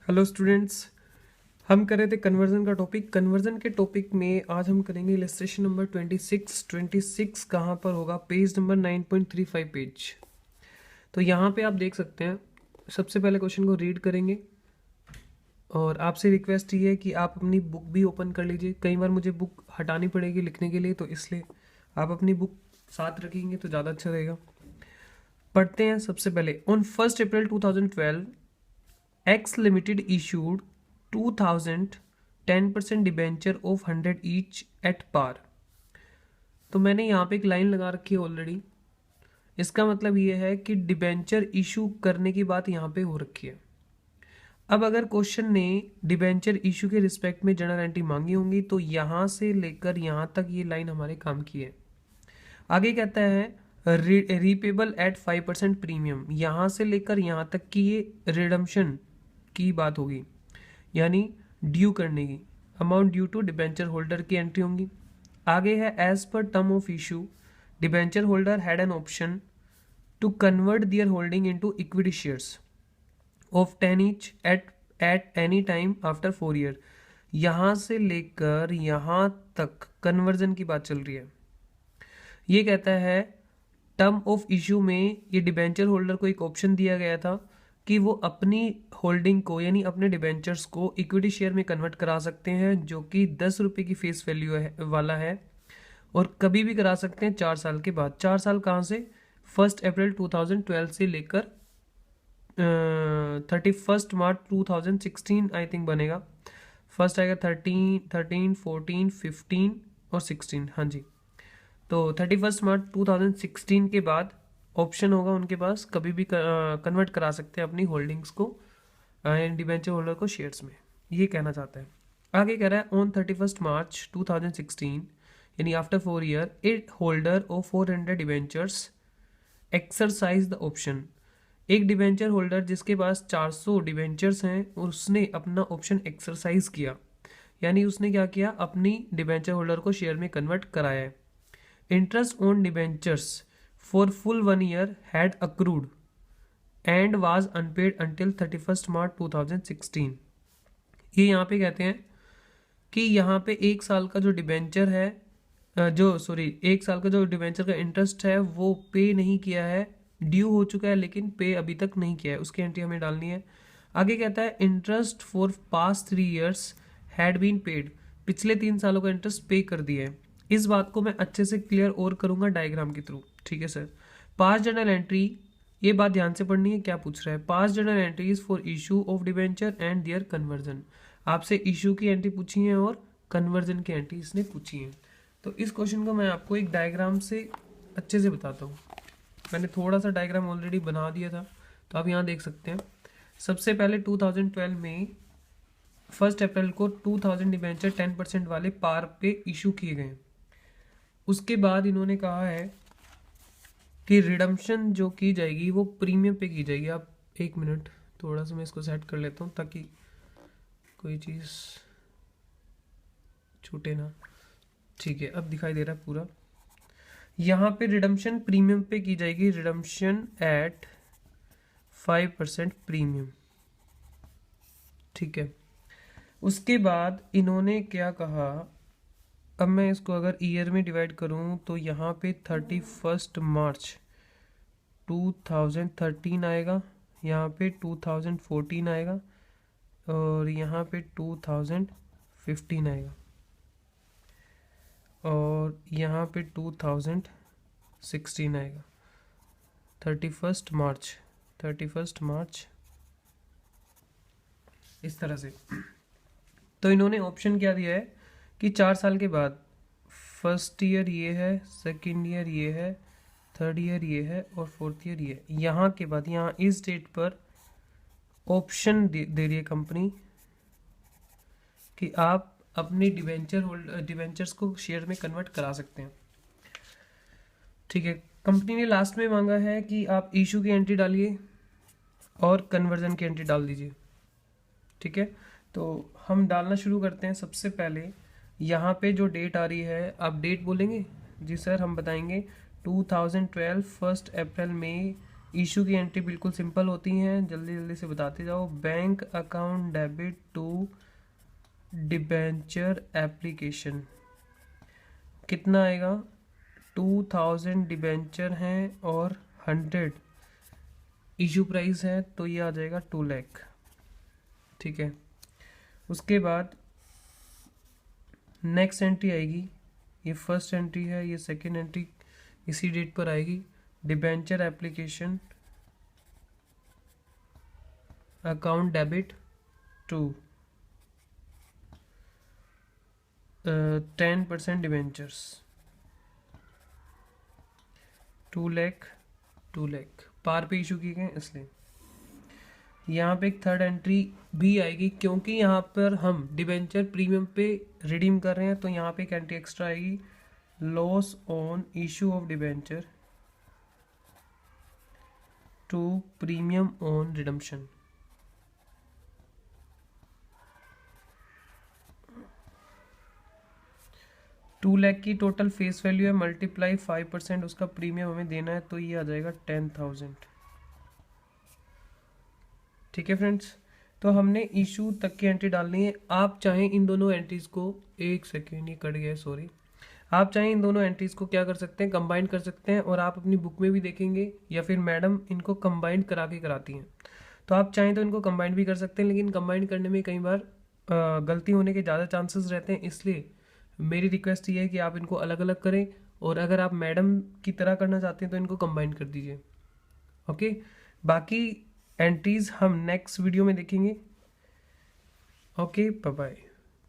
Hello students. हम कर रहे थे कन्वर्जन का टॉपिक। कन्वर्जन के टॉपिक में आज हम करेंगे इलस्ट्रेशन नंबर 26 कहाँ पर होगा, पेज नंबर 9.35 पेज। तो यहाँ पे आप देख सकते हैं, सबसे पहले क्वेश्चन को रीड करेंगे और आपसे रिक्वेस्ट ये है कि आप अपनी बुक भी ओपन कर लीजिए। कई बार मुझे बुक हटानी पड़ेगी लिखने के लिए, तो इसलिए आप अपनी बुक साथ रखेंगे तो ज़्यादा अच्छा रहेगा। पढ़ते हैं। सबसे पहले, on 1 April 2012 X Limited issued 2000 10% debenture of 100 each at par. तो मैंने यहाँ पे एक लाइन लगा रखी है ऑलरेडी। इसका मतलब ये है कि डिबेंचर इशू करने की बात यहाँ पे हो रखी है। अब अगर क्वेश्चन ने डिबेंचर इशू के रिस्पेक्ट में जनरल एंट्री मांगी होंगी तो यहाँ से लेकर यहाँ तक ये लाइन हमारे काम की है। आगे कहता है रीपेबल एट 5% प्रीमियम। यहाँ से लेकर यहाँ तक की ये रिडम्पशन की बात होगी, यानी ड्यू करने की। Amount due to debenture holder की एंट्री होंगी। आगे है as per term of issue debenture holder had an option to convert their holding into equity shares of 10 each at any time after 4 year. यहाँ से लेकर यहाँ तक कन्वर्जन की बात चल रही है। ये कहता है टर्म ऑफ इशू में ये डिबेंचर होल्डर को एक ऑप्शन दिया गया था कि वो अपनी होल्डिंग को यानी अपने डिबेंचर्स को इक्विटी शेयर में कन्वर्ट करा सकते हैं, जो कि 10 रुपये की फेस वैल्यू वाला है, और कभी भी करा सकते हैं 4 साल के बाद। 4 साल कहाँ से? 1 अप्रैल 2012 से लेकर 31 मार्च 2016 आई थिंक बनेगा। फर्स्ट आएगा 13, 14, 15 और 16। हाँ जी, तो 31 मार्च 2016 के बाद ऑप्शन होगा उनके पास, कभी भी कन्वर्ट करा सकते हैं अपनी होल्डिंग्स को डिबेंचर होल्डर को शेयर्स में। ये कहना चाहता है। आगे कह रहा है ऑन 31 मार्च 2016 यानी after 4 year it holder of 400 debentures exercise the option. एक डिबेंचर होल्डर जिसके पास 400 डिबेंचर्स हैं और उसने अपना ऑप्शन एक्सरसाइज किया, यानी उसने क्या किया, अपनी डिबेंचर होल्डर को शेयर में कन्वर्ट कराया है। Interest on debentures for full 1 year had accrued and was unpaid until 31 March 2016। ये यहाँ पे कहते हैं कि यहाँ पे 1 साल का जो डिबेंचर है, एक साल का जो डिबेंचर का इंटरेस्ट है वो पे नहीं किया है, ड्यू हो चुका है लेकिन पे अभी तक नहीं किया है, उसकी एंट्री हमें डालनी है। आगे कहता है interest for past 3 years had been paid. पिछले 3 सालों का इंटरेस्ट पे कर दिया है। इस बात को मैं अच्छे से क्लियर और करूंगा डायग्राम के थ्रू, ठीक है सर। पास्ट जर्नल एंट्री, ये बात ध्यान से पढ़नी है, क्या पूछ रहा है। Past journal entries for issue of debenture and their conversion. आपसे इशू की एंट्री पूछी है और कन्वर्जन की एंट्री इसने पूछी है। तो इस क्वेश्चन को मैं आपको एक डायग्राम से अच्छे से बताता हूँ। मैंने थोड़ा सा डायग्राम ऑलरेडी बना दिया था, तो आप यहाँ देख सकते हैं। सबसे पहले 2012 में 1 अप्रैल को 2000 डिबेंचर 10% वाले पार पे इशू किए गए। उसके बाद इन्होंने कहा है कि रिडम्पशन जो की जाएगी वो प्रीमियम पे की जाएगी। आप एक मिनट, थोड़ा सा मैं इसको सेट कर लेता हूँ ताकि कोई चीज़ छूटे ना। ठीक है, अब दिखाई दे रहा है पूरा। यहाँ पे रिडम्पशन प्रीमियम पे की जाएगी, रिडम्पशन एट 5% प्रीमियम, ठीक है। उसके बाद इन्होंने क्या कहा, अब मैं इसको अगर ईयर में डिवाइड करूँ तो यहाँ पे 31 मार्च 2013 आएगा, यहाँ पे 2014 आएगा और यहाँ पे 2015 आएगा और यहाँ पे 2016 आएगा। 31 मार्च इस तरह से। तो इन्होंने ऑप्शन क्या दिया है कि 4 साल के बाद, फर्स्ट ईयर ये है, सेकंड ईयर ये है, थर्ड ईयर ये है और फोर्थ ईयर ये है। यहाँ के बाद यहाँ इस डेट पर ऑप्शन दे रही है कंपनी कि आप अपनी डिबेंचर्स को शेयर में कन्वर्ट करा सकते हैं, ठीक है। कंपनी ने लास्ट में मांगा है कि आप इशू की एंट्री डालिए और कन्वर्जन की एंट्री डाल दीजिए, ठीक है। तो हम डालना शुरू करते हैं। सबसे पहले यहाँ पे जो डेट आ रही है, आप डेट बोलेंगे? जी सर, हम बताएंगे 2012 1 अप्रैल में इशू की एंट्री बिल्कुल सिंपल होती हैं, जल्दी जल्दी से बताते जाओ। Bank account debit to debenture application, कितना आएगा? 2000 डिबेंचर हैं और 100 इशू प्राइस है, तो ये आ जाएगा 2 लाख। ठीक है, उसके बाद नेक्स्ट एंट्री आएगी, ये फर्स्ट एंट्री है, ये सेकेंड एंट्री इसी डेट पर आएगी। Debenture application account debit to 10% debentures, 2 lakh par पे इशू किए गए, इसलिए यहाँ पे एक थर्ड एंट्री भी आएगी, क्योंकि यहाँ पर हम डिबेंचर प्रीमियम पे रिडीम कर रहे हैं, तो यहाँ पे एक एंट्री एक्स्ट्रा आएगी, loss on issue of debenture to premium on redemption. Two lakh की टोटल फेस वैल्यू है, मल्टीप्लाई 5% उसका प्रीमियम हमें देना है, तो ये आ जाएगा 10,000। ठीक है फ्रेंड्स, तो हमने इशू तक की एंट्री डालनी है। आप चाहें इन दोनों एंट्रीज को, एक सेकेंड ये कट गया सॉरी, आप चाहें इन दोनों एंट्रीज को क्या कर सकते हैं, कंबाइन कर सकते हैं, और आप अपनी बुक में भी देखेंगे या फिर मैडम इनको कंबाइन करा के कराती हैं, तो आप चाहें तो इनको कंबाइन भी कर सकते हैं, लेकिन कंबाइन करने में कई बार गलती होने के ज़्यादा चांसेस रहते हैं, इसलिए मेरी रिक्वेस्ट ये है कि आप इनको अलग अलग करें, और अगर आप मैडम की तरह करना चाहते हैं तो इनको कंबाइन कर दीजिए। ओके, बाकी एंट्रीज हम नेक्स्ट वीडियो में देखेंगे। Okay, bye bye.